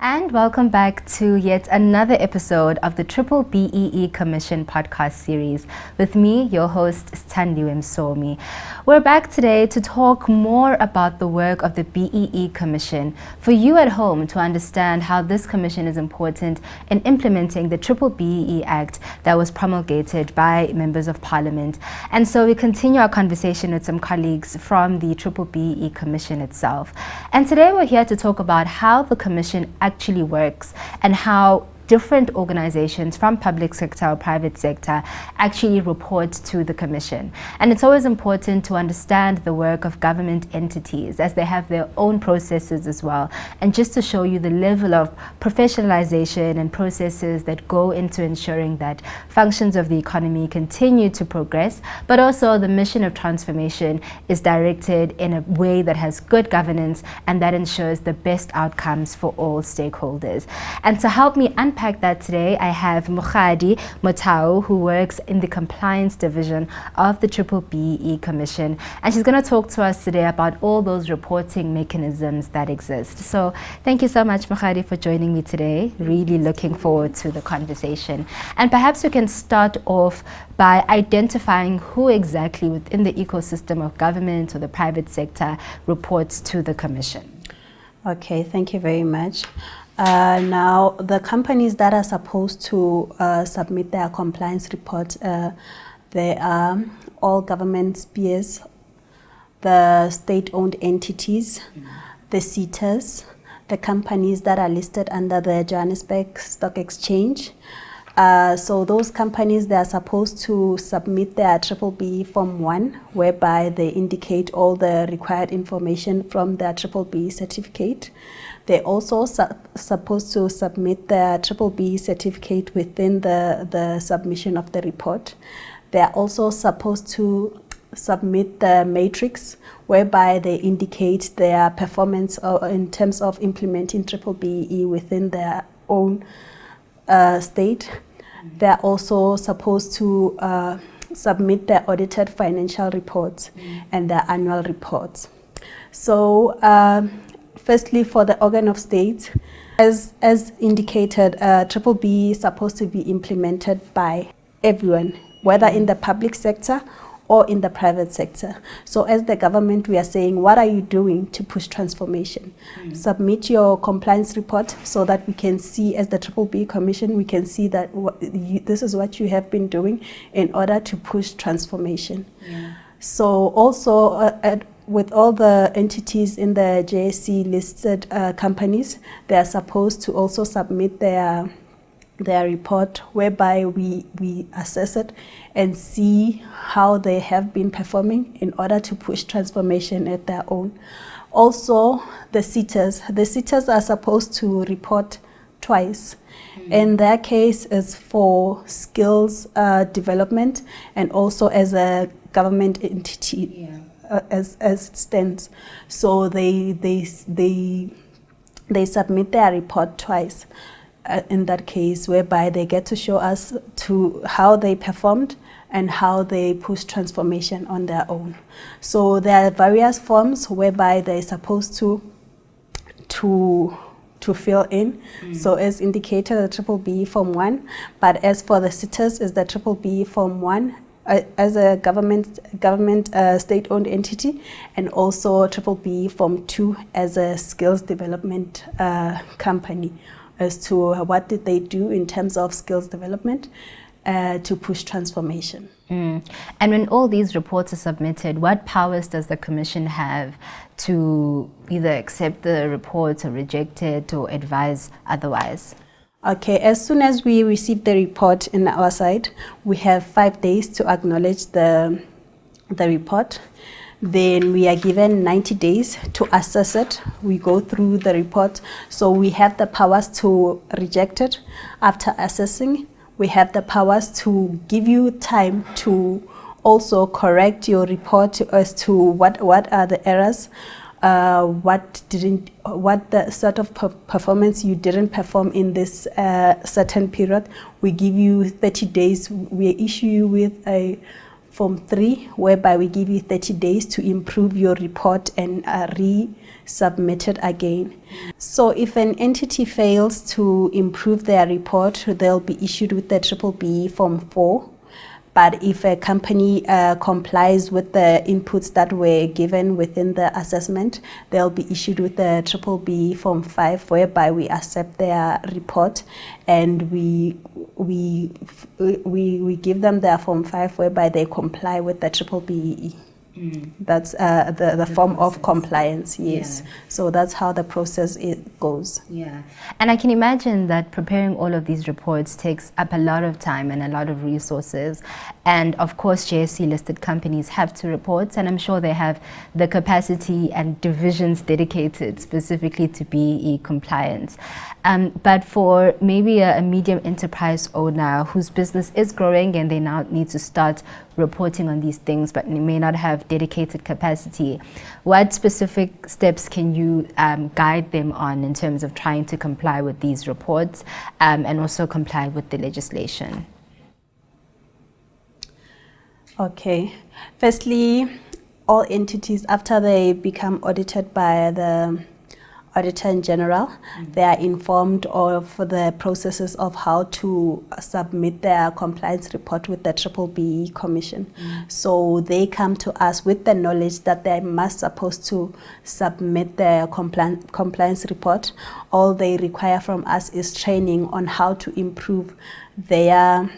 And welcome back to yet another episode of the B-BBEE Commission Podcast series with me, your host, Standiwe Msomi. We're back today to talk more about the work of the BEE Commission for you at home to understand how this commission is important in implementing the BBBEE Act that was promulgated by members of Parliament. And so we continue our conversation with some colleagues from the BBBEE Commission itself. And today we're here to talk about how the commission actually works and how different organizations from public sector or private sector actually report to the commission. And it's always important to understand the work of government entities as they have their own processes as well, and just to show you the level of professionalization and processes that go into ensuring that functions of the economy continue to progress, but also the mission of transformation is directed in a way that has good governance and that ensures the best outcomes for all stakeholders. And to help me unpack that today, I have Mokgadi Motau, who works in the compliance division of the BBBEE Commission, and she's going to talk to us today about all those reporting mechanisms that exist. So thank you so much, Mokgadi, for joining me today. Really looking forward to the conversation. And perhaps we can start off by identifying who exactly within the ecosystem of government or the private sector reports to the commission. Okay, thank you very much. Now, the companies that are supposed to submit their compliance report, they are all government spheres, the state-owned entities, the SETAs, the companies that are listed under the Johannesburg Stock Exchange. So those companies, they are supposed to submit their BBBEE Form 1, whereby they indicate all the required information from their BBBEE certificate. They're also supposed to submit their BBBEE certificate within the submission of the report. They're also supposed to submit the matrix, whereby they indicate their performance in terms of implementing BBBEE within their own state. They're also supposed to submit their audited financial reports and their annual reports. So, firstly, for the organ of state, as indicated, BBBEE is supposed to be implemented by everyone, whether in the public sector or in the private sector. So as the government, we are saying, what are you doing to push transformation? Submit your compliance report so that we can see, as the BBBEE Commission, we can see that this is what you have been doing in order to push transformation. So also, with all the entities in the JSE listed companies, they are supposed to also submit their report, whereby we assess it and see how they have been performing in order to push transformation at their own. Also, the SETAs are supposed to report twice. In their case, is for skills development and also as a government entity. As it stands. So they submit their report twice in that case, whereby they get to show us to how they performed and how they push transformation on their own. So there are various forms whereby they're supposed to fill in. So as indicated, the BBBEE Form 1, but as for the SETAs, is the BBBEE Form 1 as a government state-owned entity, and also BBBEE Form 2 as a skills development company, as to what did they do in terms of skills development to push transformation. And when all these reports are submitted, what powers does the Commission have to either accept the reports or reject it or advise otherwise? Okay, as soon as we receive the report in our side, we have 5 days to acknowledge the report. Then we are given 90 days to assess it. We go through the report. So we have the powers to reject it after assessing. We have the powers to give you time to also correct your report as to what are the errors, what the sort of performance you didn't perform in this certain period. We give you 30 days. We issue you with a Form 3, whereby we give you 30 days to improve your report and resubmit it again. So if an entity fails to improve their report, they'll be issued with the BBBEE Form 4. But if a company complies with the inputs that were given within the assessment, they'll be issued with the BBBEE Form 5, whereby we accept their report and we give them their Form 5, whereby they comply with the BBBEE. That's the form process of compliance, yes. Yeah. So that's how the process goes. Yeah, and I can imagine that preparing all of these reports takes up a lot of time and a lot of resources. And of course, JSE listed companies have to report, and I'm sure they have the capacity and divisions dedicated specifically to BEE compliance. But for maybe a medium enterprise owner whose business is growing and they now need to start reporting on these things but may not have dedicated capacity, what specific steps can you guide them on in terms of trying to comply with these reports and also comply with the legislation? Okay. Firstly, all entities, after they become audited by the Auditor in General, they are informed of the processes of how to submit their compliance report with the BBBEE Commission. So they come to us with the knowledge that they must supposed to submit their compliance report. All they require from us is training on how to improve their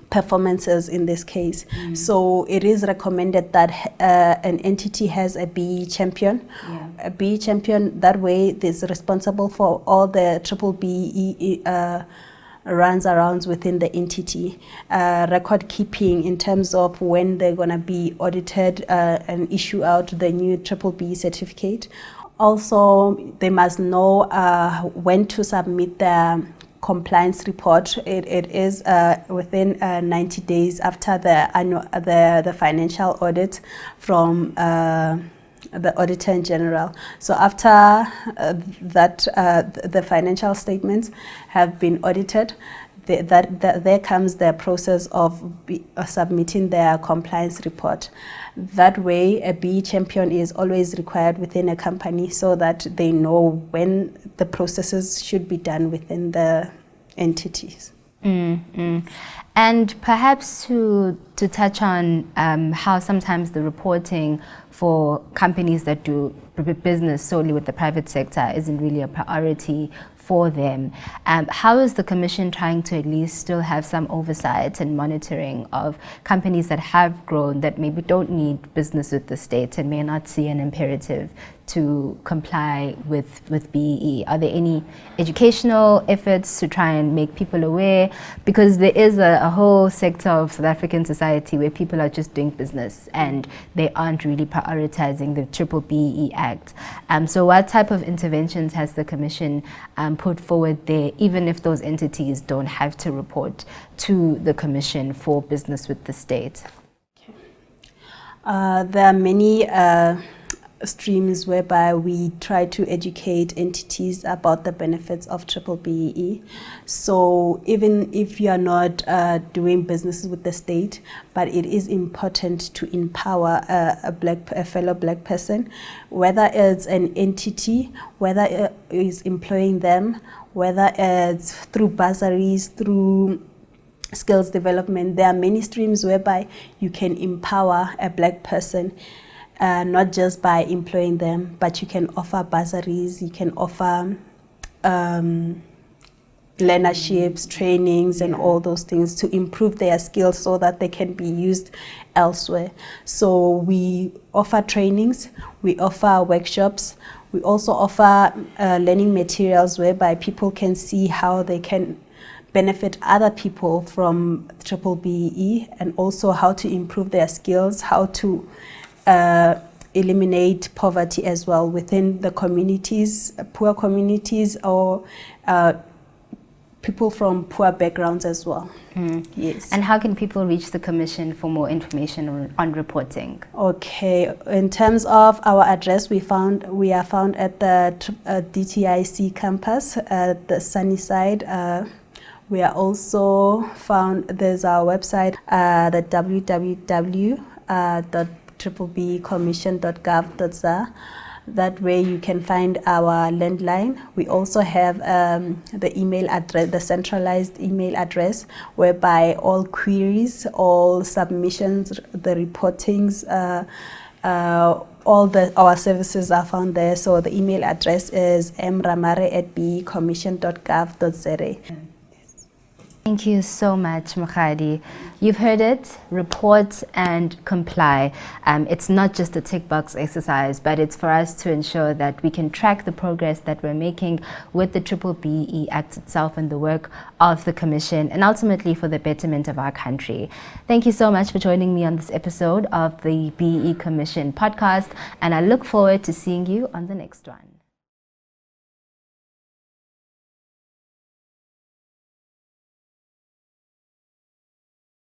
performances in this case. So it is recommended that an entity has a BEE champion. A BEE champion, that way is responsible for all the BBBEE runs arounds within the entity, record keeping in terms of when they're going to be audited and issue out the new BBBEE certificate. Also, they must know when to submit their compliance report. It is within 90 days after the financial audit from the Auditor in General. So after that, the financial statements have been audited, there comes the process of submitting their compliance report. That way, a BEE champion is always required within a company so that they know when the processes should be done within the entities. And perhaps to touch on how sometimes the reporting for companies that do business solely with the private sector isn't really a priority for them. How is the Commission trying to at least still have some oversight and monitoring of companies that have grown that maybe don't need business with the state and may not see an imperative to comply with BEE? Are there any educational efforts to try and make people aware? Because there is a whole sector of South African society where people are just doing business and they aren't really prioritizing the BBBEE Act. So what type of interventions has the Commission put forward there, even if those entities don't have to report to the Commission for business with the state? There are many streams whereby we try to educate entities about the benefits of BBBEE. So even if you are not doing business with the state, but it is important to empower a fellow black person, whether it's an entity, whether it is employing them, whether it's through bursaries, through skills development. There are many streams whereby you can empower a black person. Not just by employing them, but you can offer bursaries, you can offer learnerships, trainings, and all those things to improve their skills so that they can be used elsewhere. So we offer trainings, we offer workshops, we also offer learning materials whereby people can see how they can benefit other people from BBBEE, and also how to improve their skills, how to eliminate poverty as well within the communities, poor communities, or people from poor backgrounds as well. Yes. And how can people reach the Commission for more information on reporting? Okay, in terms of our address, we are found at the DTIC campus at the Sunnyside, We are also found, there's our website, the www.BBBEE That way you can find our landline. We also have the email address, the centralized email address, whereby all queries, all submissions, the reportings, our services are found there. So the email address is mramare@beecommission.gov.za. Thank you so much, Mokgadi. You've heard it, report and comply. It's not just a tick box exercise, but it's for us to ensure that we can track the progress that we're making with the BBBEE Act itself and the work of the Commission, and ultimately for the betterment of our country. Thank you so much for joining me on this episode of the BBBEE Commission Podcast, and I look forward to seeing you on the next one.